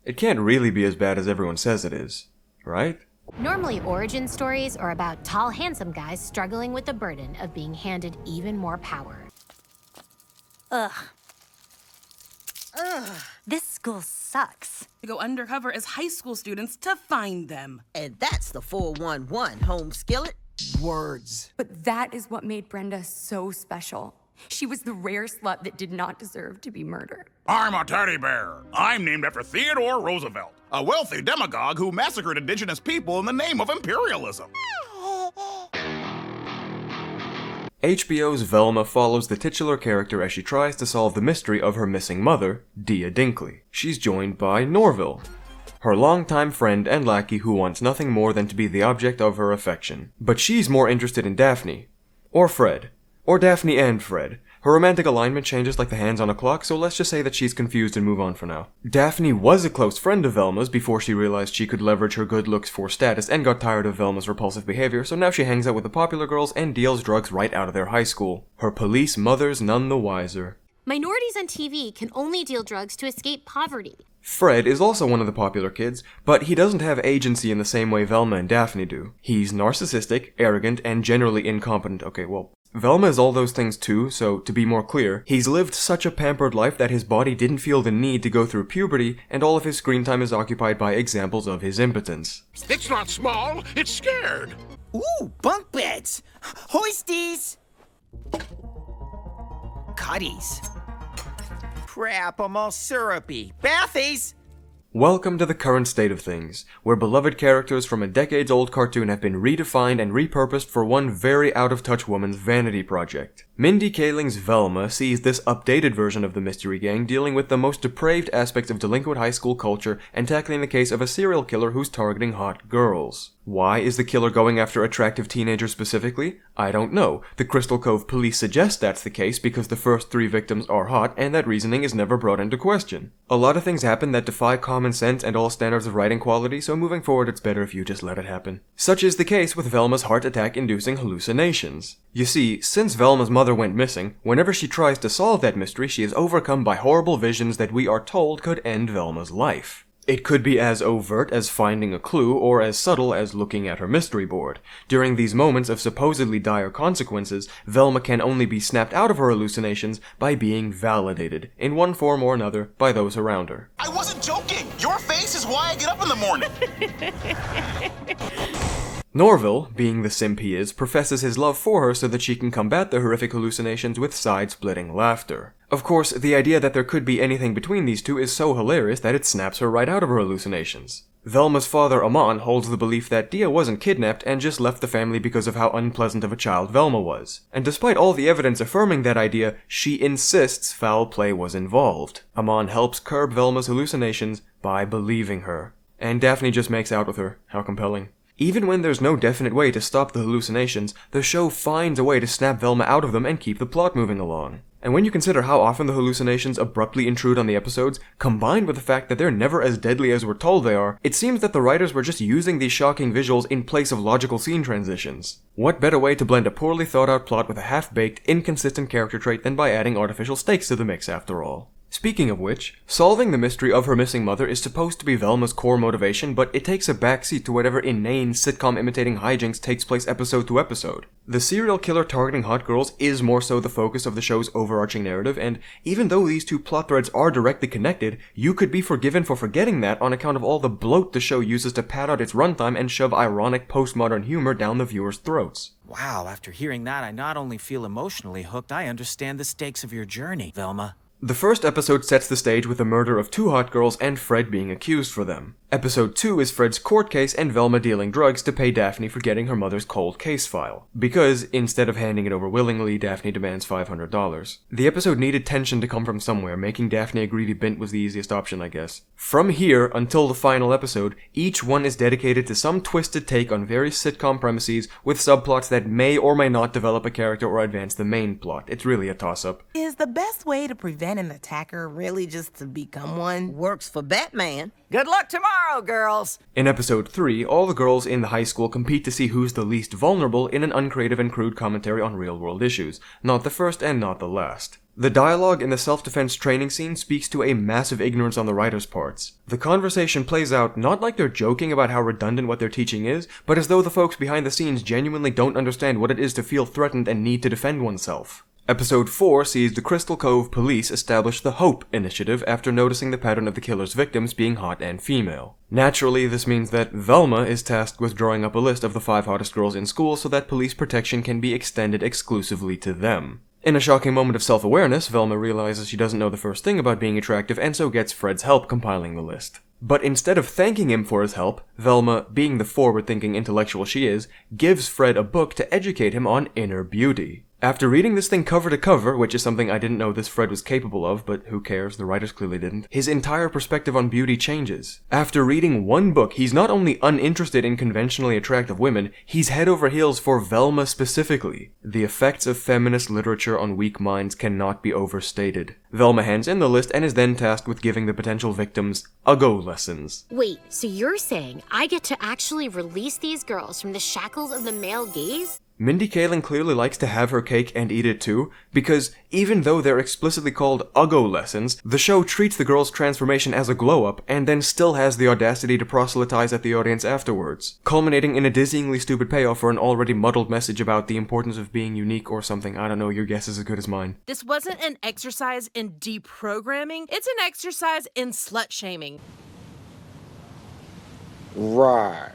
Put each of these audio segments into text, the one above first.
It can't really be as bad as everyone says it is, right? Normally, origin stories are about tall, handsome guys struggling with the burden of being handed even more power. Ugh. This school sucks. To go undercover as high school students to find them. And that's the 411 home skillet. Words. But that is what made Brenda so special. She was the rare slut that did not deserve to be murdered. I'm a teddy bear. I'm named after Theodore Roosevelt, a wealthy demagogue who massacred indigenous people in the name of imperialism. HBO's Velma follows the titular character as she tries to solve the mystery of her missing mother, Dia Dinkley. She's joined by Norville, her longtime friend and lackey who wants nothing more than to be the object of her affection. But she's more interested in Daphne. Or Fred. Or Daphne and Fred. Her romantic alignment changes like the hands on a clock, so let's just say that she's confused and move on for now. Daphne was a close friend of Velma's before she realized she could leverage her good looks for status and got tired of Velma's repulsive behavior, so now she hangs out with the popular girls and deals drugs right out of their high school. Her police mother's none the wiser. Minorities on TV can only deal drugs to escape poverty. Fred is also one of the popular kids, but he doesn't have agency in the same way Velma and Daphne do. He's narcissistic, arrogant, and generally incompetent. Okay, well, Velma is all those things too, so to be more clear, he's lived such a pampered life that his body didn't feel the need to go through puberty, and all of his screen time is occupied by examples of his impotence. It's not small, it's scared. Ooh, bunk beds. Hoisties. Cuddies. Crap, I'm all syrupy. Bathies! Welcome to the current state of things, where beloved characters from a decades-old cartoon have been redefined and repurposed for one very out-of-touch woman's vanity project. Mindy Kaling's Velma sees this updated version of the Mystery Gang dealing with the most depraved aspects of delinquent high school culture and tackling the case of a serial killer who's targeting hot girls. Why is the killer going after attractive teenagers specifically? I don't know. The Crystal Cove police suggest that's the case because the first 3 victims are hot, and that reasoning is never brought into question. A lot of things happen that defy common sense and all standards of writing quality, so moving forward it's better if you just let it happen. Such is the case with Velma's heart attack-inducing hallucinations. You see, since Velma's mother went missing, whenever she tries to solve that mystery, she is overcome by horrible visions that we are told could end Velma's life. It could be as overt as finding a clue, or as subtle as looking at her mystery board. During these moments of supposedly dire consequences, Velma can only be snapped out of her hallucinations by being validated, in one form or another, by those around her. I wasn't joking. Your face is why I get up in the morning. Norville, being the simp he is, professes his love for her so that she can combat the horrific hallucinations with side-splitting laughter. Of course, the idea that there could be anything between these two is so hilarious that it snaps her right out of her hallucinations. Velma's father, Amon, holds the belief that Dia wasn't kidnapped and just left the family because of how unpleasant of a child Velma was. And despite all the evidence affirming that idea, she insists foul play was involved. Amon helps curb Velma's hallucinations by believing her. And Daphne just makes out with her. How compelling. Even when there's no definite way to stop the hallucinations, the show finds a way to snap Velma out of them and keep the plot moving along. And when you consider how often the hallucinations abruptly intrude on the episodes, combined with the fact that they're never as deadly as we're told they are, it seems that the writers were just using these shocking visuals in place of logical scene transitions. What better way to blend a poorly thought out plot with a half-baked, inconsistent character trait than by adding artificial stakes to the mix after all? Speaking of which, solving the mystery of her missing mother is supposed to be Velma's core motivation, but it takes a backseat to whatever inane sitcom-imitating hijinks takes place episode to episode. The serial killer targeting hot girls is more so the focus of the show's overarching narrative, and even though these two plot threads are directly connected, you could be forgiven for forgetting that on account of all the bloat the show uses to pad out its runtime and shove ironic postmodern humor down the viewers' throats. Wow, after hearing that, I not only feel emotionally hooked, I understand the stakes of your journey, Velma. The first episode sets the stage with the murder of 2 hot girls and Fred being accused for them. Episode 2 is Fred's court case and Velma dealing drugs to pay Daphne for getting her mother's cold case file. Because, instead of handing it over willingly, Daphne demands $500. The episode needed tension to come from somewhere, making Daphne a greedy bint was the easiest option, I guess. From here, until the final episode, each one is dedicated to some twisted take on various sitcom premises with subplots that may or may not develop a character or advance the main plot. It's really a toss-up. Is the best way to prevent an attacker really just to become one? Works for Batman. Good luck tomorrow, girls. In episode 3, all the girls in the high school compete to see who's the least vulnerable in an uncreative and crude commentary on real-world issues, not the first and not the last. The dialogue in the self-defense training scene speaks to a massive ignorance on the writers' parts. The conversation plays out not like they're joking about how redundant what they're teaching is, but as though the folks behind the scenes genuinely don't understand what it is to feel threatened and need to defend oneself. Episode 4 sees the Crystal Cove police establish the HOPE initiative after noticing the pattern of the killer's victims being hot and female. Naturally, this means that Velma is tasked with drawing up a list of the 5 hottest girls in school so that police protection can be extended exclusively to them. In a shocking moment of self-awareness, Velma realizes she doesn't know the first thing about being attractive and so gets Fred's help compiling the list. But instead of thanking him for his help, Velma, being the forward-thinking intellectual she is, gives Fred a book to educate him on inner beauty. After reading this thing cover to cover, which is something I didn't know this Fred was capable of, but who cares, the writers clearly didn't, his entire perspective on beauty changes. After reading one book, he's not only uninterested in conventionally attractive women, he's head over heels for Velma specifically. The effects of feminist literature on weak minds cannot be overstated. Velma hands in the list and is then tasked with giving the potential victims Uggo lessons. Wait, so you're saying I get to actually release these girls from the shackles of the male gaze? Mindy Kaling clearly likes to have her cake and eat it too, because even though they're explicitly called Uggo lessons, the show treats the girl's transformation as a glow-up and then still has the audacity to proselytize at the audience afterwards, culminating in a dizzyingly stupid payoff for an already muddled message about the importance of being unique or something. I don't know, your guess is as good as mine. This wasn't an exercise in deprogramming, it's an exercise in slut-shaming. Right.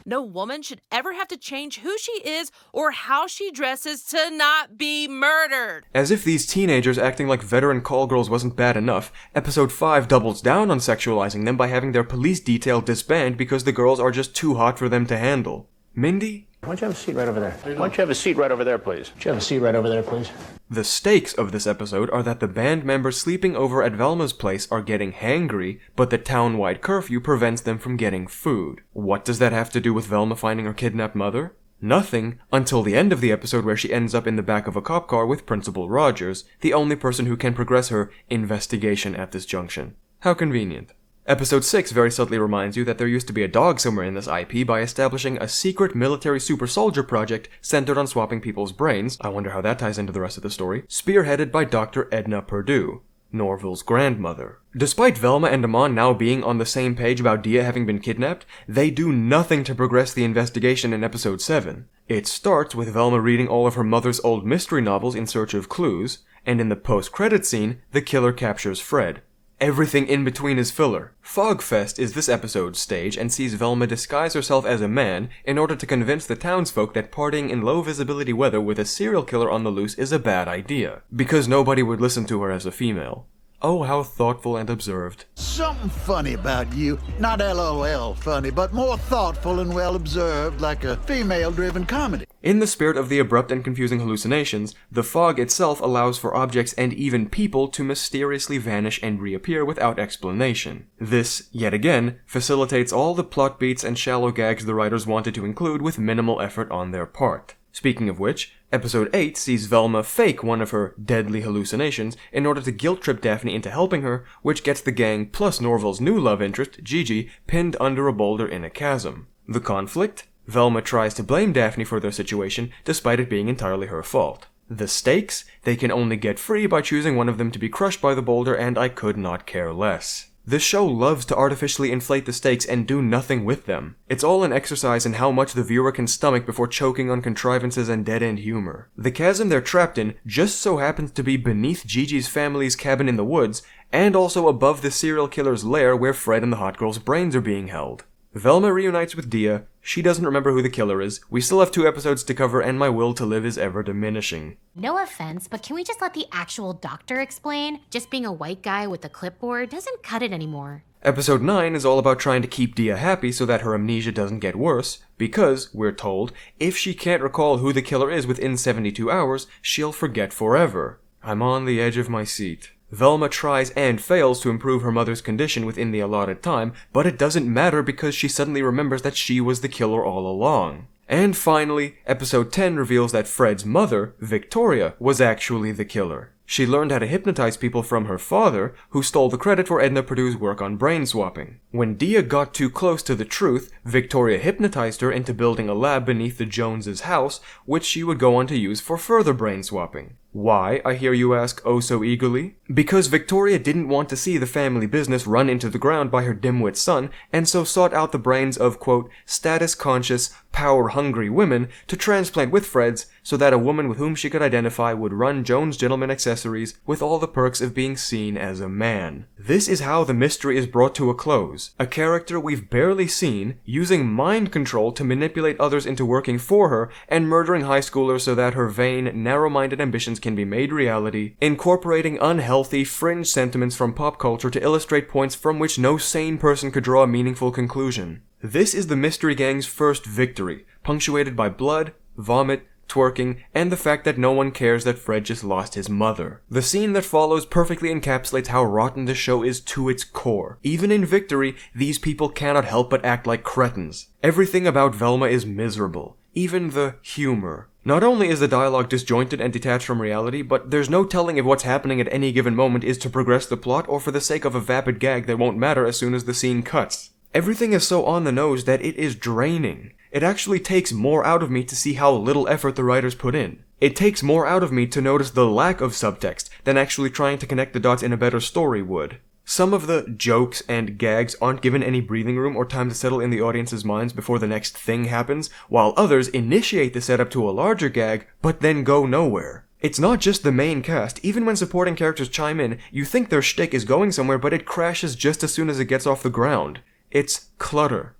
No woman should ever have to change who she is or how she dresses to not be murdered. As if these teenagers acting like veteran call girls wasn't bad enough, episode 5 doubles down on sexualizing them by having their police detail disband because the girls are just too hot for them to handle. Mindy? Why don't you have a seat right over there? Why don't you have a seat right over there, please? Why don't you have a seat right over there, please? The stakes of this episode are that the band members sleeping over at Velma's place are getting hangry, but the town-wide curfew prevents them from getting food. What does that have to do with Velma finding her kidnapped mother? Nothing, until the end of the episode where she ends up in the back of a cop car with Principal Rogers, the only person who can progress her investigation at this junction. How convenient. Episode 6 very subtly reminds you that there used to be a dog somewhere in this IP by establishing a secret military super soldier project centered on swapping people's brains, I wonder how that ties into the rest of the story, spearheaded by Dr. Edna Perdue, Norval's grandmother. Despite Velma and Amon now being on the same page about Dia having been kidnapped, they do nothing to progress the investigation in episode 7. It starts with Velma reading all of her mother's old mystery novels in search of clues, and in the post-credit scene, the killer captures Fred. Everything in between is filler. Fogfest is this episode's stage and sees Velma disguise herself as a man in order to convince the townsfolk that partying in low-visibility weather with a serial killer on the loose is a bad idea, because nobody would listen to her as a female. Oh, how thoughtful and observed. Something funny about you. Not LOL funny, but more thoughtful and well observed, like a female-driven comedy. In the spirit of the abrupt and confusing hallucinations, the fog itself allows for objects and even people to mysteriously vanish and reappear without explanation. This, yet again, facilitates all the plot beats and shallow gags the writers wanted to include with minimal effort on their part. Speaking of which, episode 8 sees Velma fake one of her deadly hallucinations in order to guilt-trip Daphne into helping her, which gets the gang plus Norval's new love interest, Gigi, pinned under a boulder in a chasm. The conflict? Velma tries to blame Daphne for their situation, despite it being entirely her fault. The stakes? They can only get free by choosing one of them to be crushed by the boulder, and I could not care less. This show loves to artificially inflate the stakes and do nothing with them. It's all an exercise in how much the viewer can stomach before choking on contrivances and dead-end humor. The chasm they're trapped in just so happens to be beneath Gigi's family's cabin in the woods, and also above the serial killer's lair where Fred and the hot girl's brains are being held. Velma reunites with Dia, she doesn't remember who the killer is, we still have 2 episodes to cover, and my will to live is ever diminishing. No offense, but can we just let the actual doctor explain? Just being a white guy with a clipboard doesn't cut it anymore. Episode 9 is all about trying to keep Dia happy so that her amnesia doesn't get worse, because, we're told, if she can't recall who the killer is within 72 hours, she'll forget forever. I'm on the edge of my seat. Velma tries and fails to improve her mother's condition within the allotted time, but it doesn't matter because she suddenly remembers that she was the killer all along. And finally, episode 10 reveals that Fred's mother, Victoria, was actually the killer. She learned how to hypnotize people from her father, who stole the credit for Edna Purdue's work on brain swapping. When Dia got too close to the truth, Victoria hypnotized her into building a lab beneath the Joneses' house, which she would go on to use for further brain swapping. Why, I hear you ask oh so eagerly? Because Victoria didn't want to see the family business run into the ground by her dimwit son, and so sought out the brains of, quote, status-conscious, power-hungry women to transplant with Fred's so that a woman with whom she could identify would run Jones Gentleman Accessories with all the perks of being seen as a man. This is how the mystery is brought to a close. A character we've barely seen using mind control to manipulate others into working for her and murdering high schoolers so that her vain, narrow-minded ambitions can be made reality, incorporating unhealthy, fringe sentiments from pop culture to illustrate points from which no sane person could draw a meaningful conclusion. This is the Mystery Gang's first victory, punctuated by blood, vomit, twerking, and the fact that no one cares that Fred just lost his mother. The scene that follows perfectly encapsulates how rotten this show is to its core. Even in victory, these people cannot help but act like cretins. Everything about Velma is miserable. Even the humor. Not only is the dialogue disjointed and detached from reality, but there's no telling if what's happening at any given moment is to progress the plot or for the sake of a vapid gag that won't matter as soon as the scene cuts. Everything is so on the nose that it is draining. It actually takes more out of me to see how little effort the writers put in. It takes more out of me to notice the lack of subtext than actually trying to connect the dots in a better story would. Some of the jokes and gags aren't given any breathing room or time to settle in the audience's minds before the next thing happens, while others initiate the setup to a larger gag, but then go nowhere. It's not just the main cast. Even when supporting characters chime in, you think their shtick is going somewhere, but it crashes just as soon as it gets off the ground. It's clutter.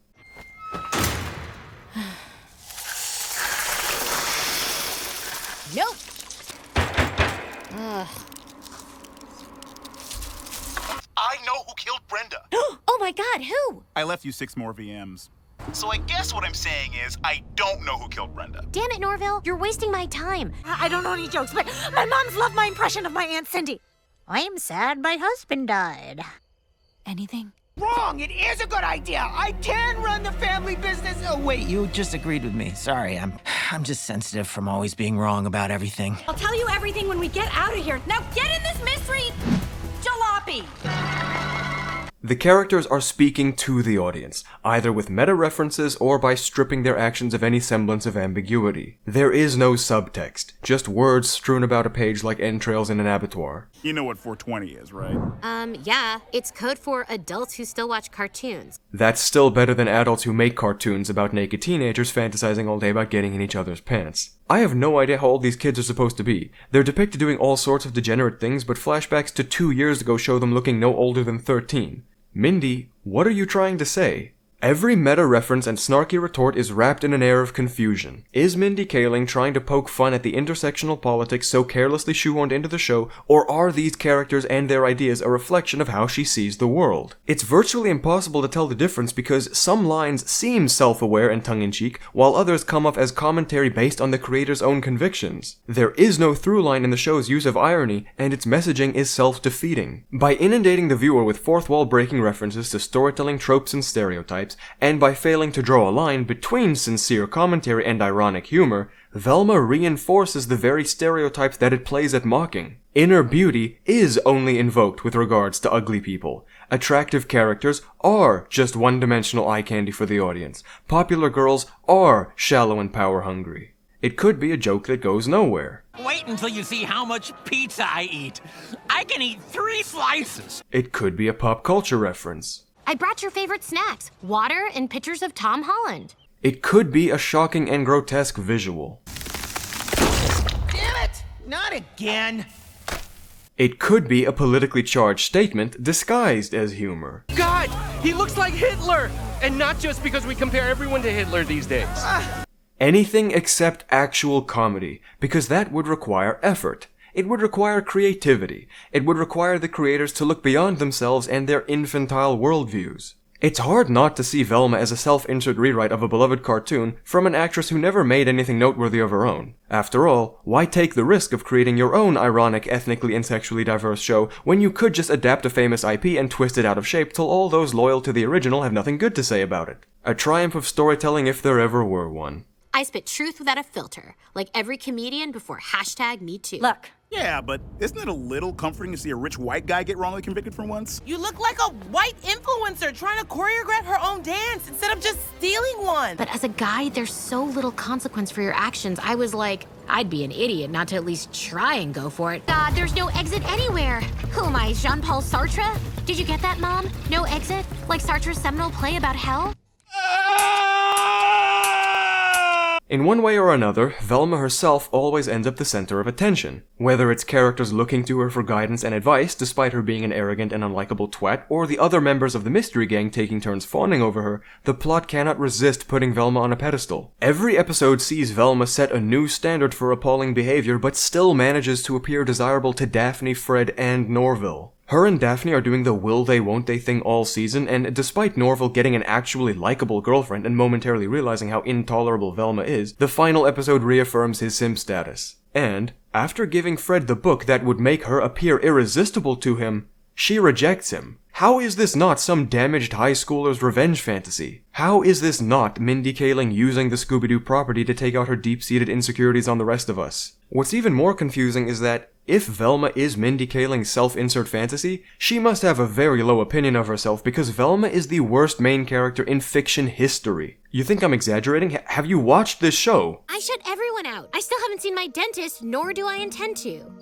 Nope. Ugh. I know who killed Brenda. Oh my god, who? I left you 6 more VMs. So I guess what I'm saying is, I don't know who killed Brenda. Damn it, Norville. You're wasting my time. I don't know any jokes, but my mom's loved my impression of my Aunt Cindy. I'm sad my husband died. Anything? Wrong! It is a good idea! I can run the family business! Oh, wait, you just agreed with me. Sorry, I'm just sensitive from always being wrong about everything. I'll tell you everything when we get out of here. Now get in this mystery jalopy! The characters are speaking to the audience, either with meta-references or by stripping their actions of any semblance of ambiguity. There is no subtext, just words strewn about a page like entrails in an abattoir. You know what 420 is, right? Yeah. It's code for adults who still watch cartoons. That's still better than adults who make cartoons about naked teenagers fantasizing all day about getting in each other's pants. I have no idea how old these kids are supposed to be. They're depicted doing all sorts of degenerate things, but flashbacks to 2 years ago show them looking no older than 13. Mindy, what are you trying to say? Every meta-reference and snarky retort is wrapped in an air of confusion. Is Mindy Kaling trying to poke fun at the intersectional politics so carelessly shoehorned into the show, or are these characters and their ideas a reflection of how she sees the world? It's virtually impossible to tell the difference because some lines seem self-aware and tongue-in-cheek, while others come off as commentary based on the creator's own convictions. There is no through line in the show's use of irony, and its messaging is self-defeating. By inundating the viewer with fourth-wall breaking references to storytelling tropes and stereotypes, and by failing to draw a line between sincere commentary and ironic humor, Velma reinforces the very stereotypes that it plays at mocking. Inner beauty is only invoked with regards to ugly people. Attractive characters are just one-dimensional eye candy for the audience. Popular girls are shallow and power-hungry. It could be a joke that goes nowhere. Wait until you see how much pizza I eat. I can eat 3 slices. It could be a pop culture reference. I brought your favorite snacks, water and pictures of Tom Holland. It could be a shocking and grotesque visual. Damn it! Not again! It could be a politically charged statement disguised as humor. God, he looks like Hitler! And not just because we compare everyone to Hitler these days. Anything except actual comedy, because that would require effort. It would require creativity. It would require the creators to look beyond themselves and their infantile worldviews. It's hard not to see Velma as a self-insert rewrite of a beloved cartoon from an actress who never made anything noteworthy of her own. After all, why take the risk of creating your own ironic, ethnically and sexually diverse show when you could just adapt a famous IP and twist it out of shape till all those loyal to the original have nothing good to say about it? A triumph of storytelling if there ever were one. I spit truth without a filter, like every comedian before #MeToo. Look, Yeah, but isn't it a little comforting to see a rich white guy get wrongly convicted for once? You look like a white influencer trying to choreograph her own dance instead of just stealing one. But as a guy, there's so little consequence for your actions. I was like, I'd be an idiot not to at least try and go for it. God, there's no exit anywhere. Who am I, Jean-Paul Sartre? Did you get that, Mom? No exit? Like Sartre's seminal play about hell? In one way or another, Velma herself always ends up the center of attention. Whether it's characters looking to her for guidance and advice despite her being an arrogant and unlikable twat, or the other members of the mystery gang taking turns fawning over her, the plot cannot resist putting Velma on a pedestal. Every episode sees Velma set a new standard for appalling behavior, but still manages to appear desirable to Daphne, Fred, and Norville. Her and Daphne are doing the will they won't they thing all season, and despite Norville getting an actually likable girlfriend and momentarily realizing how intolerable Velma is, the final episode reaffirms his simp status. And, after giving Fred the book that would make her appear irresistible to him, she rejects him. How is this not some damaged high schooler's revenge fantasy? How is this not Mindy Kaling using the Scooby Doo property to take out her deep-seated insecurities on the rest of us? What's even more confusing is that, if Velma is Mindy Kaling's self-insert fantasy, she must have a very low opinion of herself because Velma is the worst main character in fiction history. You think I'm exaggerating? Have you watched this show? I shut everyone out. I still haven't seen my dentist, nor do I intend to.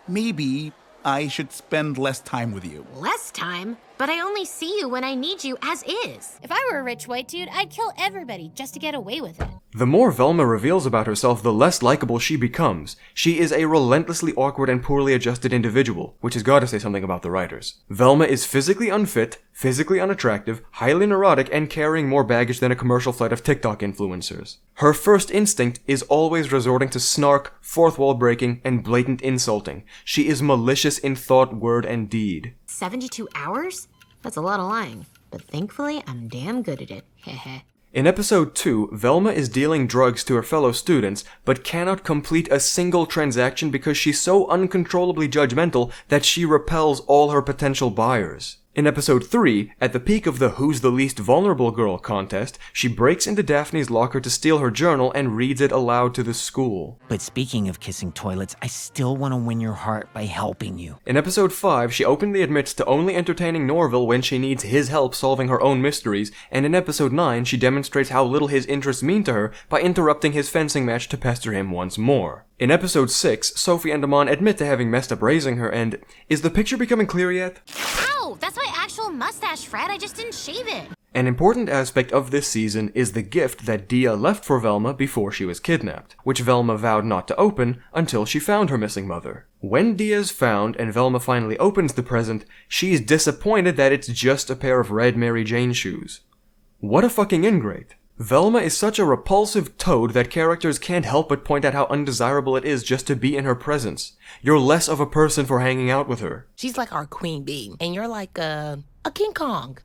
Maybe I should spend less time with you. Less time? But I only see you when I need you as is. If I were a rich white dude, I'd kill everybody just to get away with it. The more Velma reveals about herself, the less likable she becomes. She is a relentlessly awkward and poorly adjusted individual, which has got to say something about the writers. Velma is physically unfit, physically unattractive, highly neurotic, and carrying more baggage than a commercial flight of TikTok influencers. Her first instinct is always resorting to snark, fourth wall breaking, and blatant insulting. She is malicious in thought, word, and deed. 72 hours? That's a lot of lying. But thankfully, I'm damn good at it. Heh. In episode 2, Velma is dealing drugs to her fellow students, but cannot complete a single transaction because she's so uncontrollably judgmental that she repels all her potential buyers. In episode 3, at the peak of the Who's the Least Vulnerable Girl contest, she breaks into Daphne's locker to steal her journal and reads it aloud to the school. But speaking of kissing toilets, I still want to win your heart by helping you. In episode 5, she openly admits to only entertaining Norville when she needs his help solving her own mysteries, and in episode 9, she demonstrates how little his interests mean to her by interrupting his fencing match to pester him once more. In episode 6, Sophie and Amon admit to having messed up raising her, and is the picture becoming clear yet? Ow! That's my actual mustache, Fred. I just didn't shave it. An important aspect of this season is the gift that Dia left for Velma before she was kidnapped, which Velma vowed not to open until she found her missing mother. When Dia's found and Velma finally opens the present, she's disappointed that it's just a pair of red Mary Jane shoes. What a fucking ingrate. Velma is such a repulsive toad that characters can't help but point out how undesirable it is just to be in her presence. You're less of a person for hanging out with her. She's like our queen bee, and you're like a King Kong.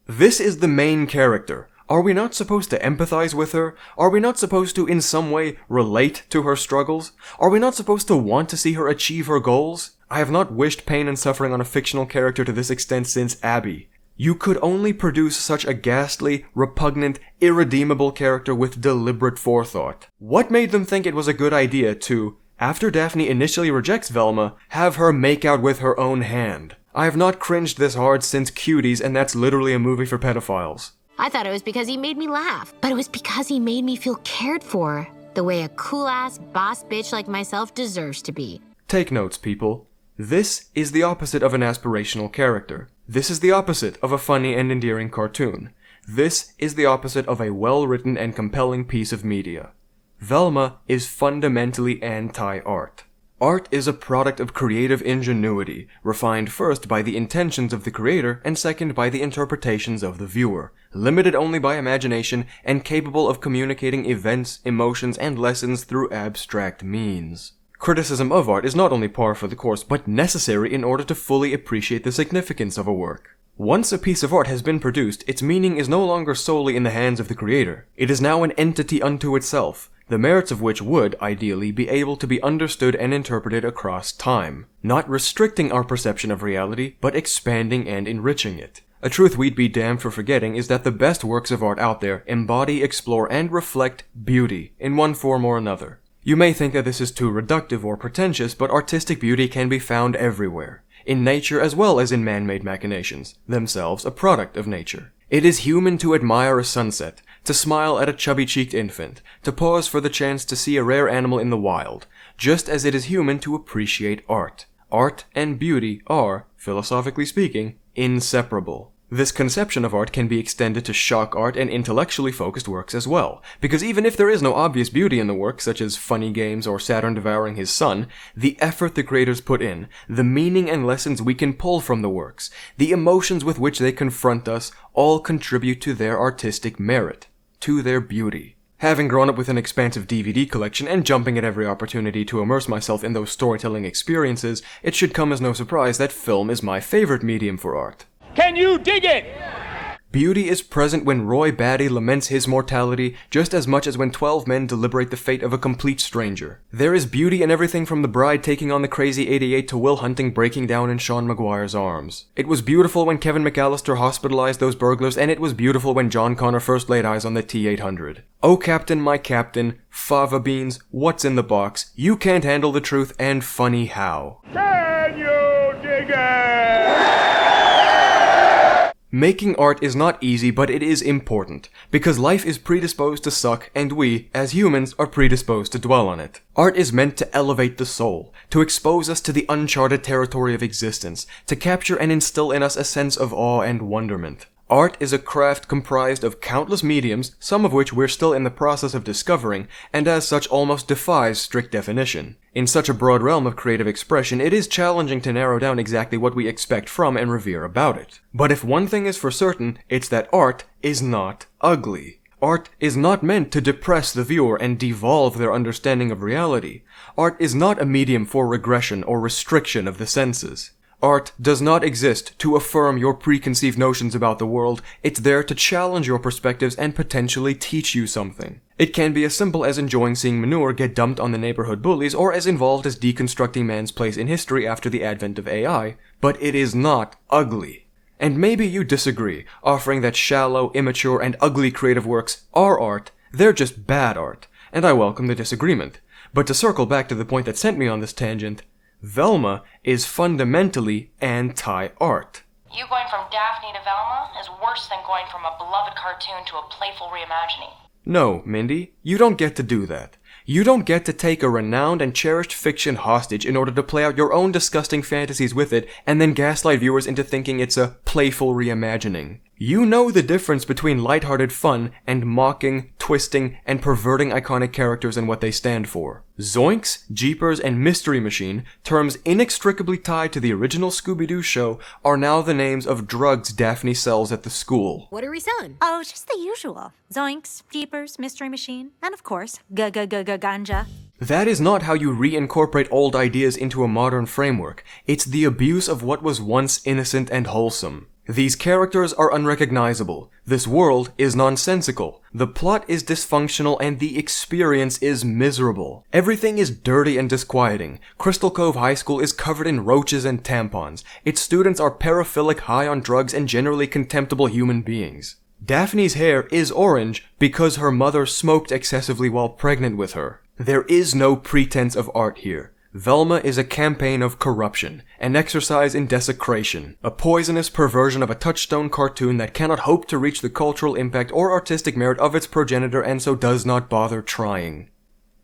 This is the main character. Are we not supposed to empathize with her? Are we not supposed to in some way relate to her struggles? Are we not supposed to want to see her achieve her goals? I have not wished pain and suffering on a fictional character to this extent since Abby. You could only produce such a ghastly, repugnant, irredeemable character with deliberate forethought. What made them think it was a good idea to, after Daphne initially rejects Velma, have her make out with her own hand? I have not cringed this hard since Cuties, and that's literally a movie for pedophiles. I thought it was because he made me laugh, but it was because he made me feel cared for, the way a cool-ass boss bitch like myself deserves to be. Take notes, people. This is the opposite of an aspirational character. This is the opposite of a funny and endearing cartoon. This is the opposite of a well-written and compelling piece of media. Velma is fundamentally anti-art. Art is a product of creative ingenuity, refined first by the intentions of the creator and second by the interpretations of the viewer, limited only by imagination and capable of communicating events, emotions, and lessons through abstract means. Criticism of art is not only par for the course, but necessary in order to fully appreciate the significance of a work. Once a piece of art has been produced, its meaning is no longer solely in the hands of the creator. It is now an entity unto itself, the merits of which would, ideally, be able to be understood and interpreted across time, not restricting our perception of reality, but expanding and enriching it. A truth we'd be damned for forgetting is that the best works of art out there embody, explore, and reflect beauty in one form or another. You may think that this is too reductive or pretentious, but artistic beauty can be found everywhere, in nature as well as in man-made machinations, themselves a product of nature. It is human to admire a sunset, to smile at a chubby-cheeked infant, to pause for the chance to see a rare animal in the wild, just as it is human to appreciate art. Art and beauty are, philosophically speaking, inseparable. This conception of art can be extended to shock art and intellectually focused works as well, because even if there is no obvious beauty in the work, such as funny games or Saturn devouring his son, the effort the creators put in, the meaning and lessons we can pull from the works, the emotions with which they confront us, all contribute to their artistic merit, to their beauty. Having grown up with an expansive DVD collection and jumping at every opportunity to immerse myself in those storytelling experiences, it should come as no surprise that film is my favorite medium for art. Can you dig it? Beauty is present when Roy Batty laments his mortality just as much as when 12 men deliberate the fate of a complete stranger. There is beauty in everything from the bride taking on the crazy 88 to Will Hunting breaking down in Sean Maguire's arms. It was beautiful when Kevin McAllister hospitalized those burglars, and it was beautiful when John Connor first laid eyes on the T-800. Oh Captain, my Captain, fava beans, what's in the box, you can't handle the truth, and funny how. Can you dig it? Making art is not easy, but it is important, because life is predisposed to suck, and we, as humans, are predisposed to dwell on it. Art is meant to elevate the soul, to expose us to the uncharted territory of existence, to capture and instill in us a sense of awe and wonderment. Art is a craft comprised of countless mediums, some of which we're still in the process of discovering, and as such almost defies strict definition. In such a broad realm of creative expression, it is challenging to narrow down exactly what we expect from and revere about it. But if one thing is for certain, it's that art is not ugly. Art is not meant to depress the viewer and devolve their understanding of reality. Art is not a medium for regression or restriction of the senses. Art does not exist to affirm your preconceived notions about the world. It's there to challenge your perspectives and potentially teach you something. It can be as simple as enjoying seeing manure get dumped on the neighborhood bullies, or as involved as deconstructing man's place in history after the advent of AI, but it is not ugly. And maybe you disagree, offering that shallow, immature, and ugly creative works are art, they're just bad art, and I welcome the disagreement. But to circle back to the point that sent me on this tangent, Velma is fundamentally anti-art. You going from Daphne to Velma is worse than going from a beloved cartoon to a playful reimagining. No, Mindy, you don't get to do that. You don't get to take a renowned and cherished fiction hostage in order to play out your own disgusting fantasies with it and then gaslight viewers into thinking it's a playful reimagining. You know the difference between lighthearted fun and mocking, twisting, and perverting iconic characters and what they stand for. Zoinks, Jeepers, and Mystery Machine, terms inextricably tied to the original Scooby Doo show, are now the names of drugs Daphne sells at the school. What are we selling? Oh, just the usual. Zoinks, Jeepers, Mystery Machine, and of course, ganja. That is not how you reincorporate old ideas into a modern framework. It's the abuse of what was once innocent and wholesome. These characters are unrecognizable. This world is nonsensical. The plot is dysfunctional and the experience is miserable. Everything is dirty and disquieting. Crystal Cove High School is covered in roaches and tampons. Its students are paraphilic, high on drugs, and generally contemptible human beings. Daphne's hair is orange because her mother smoked excessively while pregnant with her. There is no pretense of art here. Velma is a campaign of corruption, an exercise in desecration, a poisonous perversion of a touchstone cartoon that cannot hope to reach the cultural impact or artistic merit of its progenitor and so does not bother trying.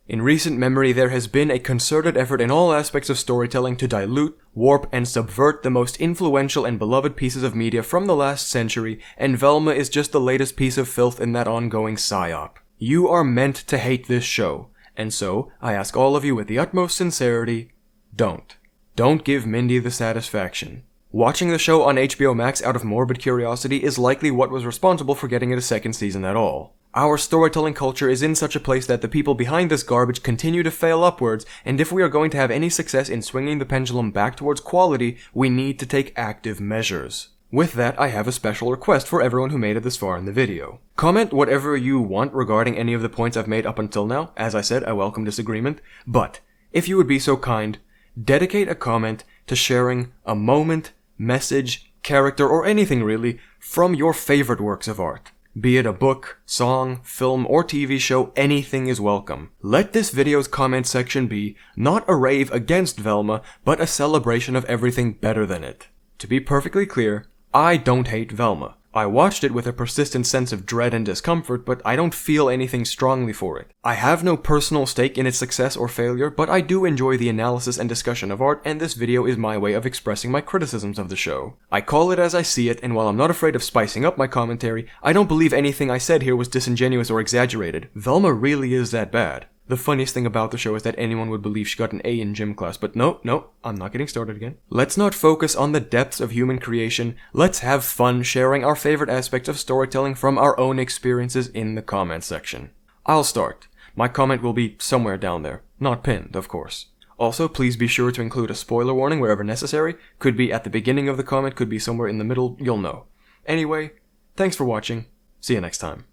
In recent memory, there has been a concerted effort in all aspects of storytelling to dilute, warp, and subvert the most influential and beloved pieces of media from the last century, and Velma is just the latest piece of filth in that ongoing psyop. You are meant to hate this show. And so, I ask all of you with the utmost sincerity, don't. Don't give Mindy the satisfaction. Watching the show on HBO Max out of morbid curiosity is likely what was responsible for getting it a second season at all. Our storytelling culture is in such a place that the people behind this garbage continue to fail upwards, and if we are going to have any success in swinging the pendulum back towards quality, we need to take active measures. With that, I have a special request for everyone who made it this far in the video. Comment whatever you want regarding any of the points I've made up until now. As I said, I welcome disagreement. But, if you would be so kind, dedicate a comment to sharing a moment, message, character, or anything really, from your favorite works of art. Be it a book, song, film, or TV show, anything is welcome. Let this video's comment section be not a rave against Velma, but a celebration of everything better than it. To be perfectly clear, I don't hate Velma. I watched it with a persistent sense of dread and discomfort, but I don't feel anything strongly for it. I have no personal stake in its success or failure, but I do enjoy the analysis and discussion of art, and this video is my way of expressing my criticisms of the show. I call it as I see it, and while I'm not afraid of spicing up my commentary, I don't believe anything I said here was disingenuous or exaggerated. Velma really is that bad. The funniest thing about the show is that anyone would believe she got an A in gym class, but no, I'm not getting started again. Let's not focus on the depths of human creation, let's have fun sharing our favorite aspects of storytelling from our own experiences in the comment section. I'll start. My comment will be somewhere down there, not pinned, of course. Also, please be sure to include a spoiler warning wherever necessary, could be at the beginning of the comment, could be somewhere in the middle, you'll know. Anyway, thanks for watching, see you next time.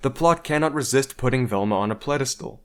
The plot cannot resist putting Velma on a pedestal.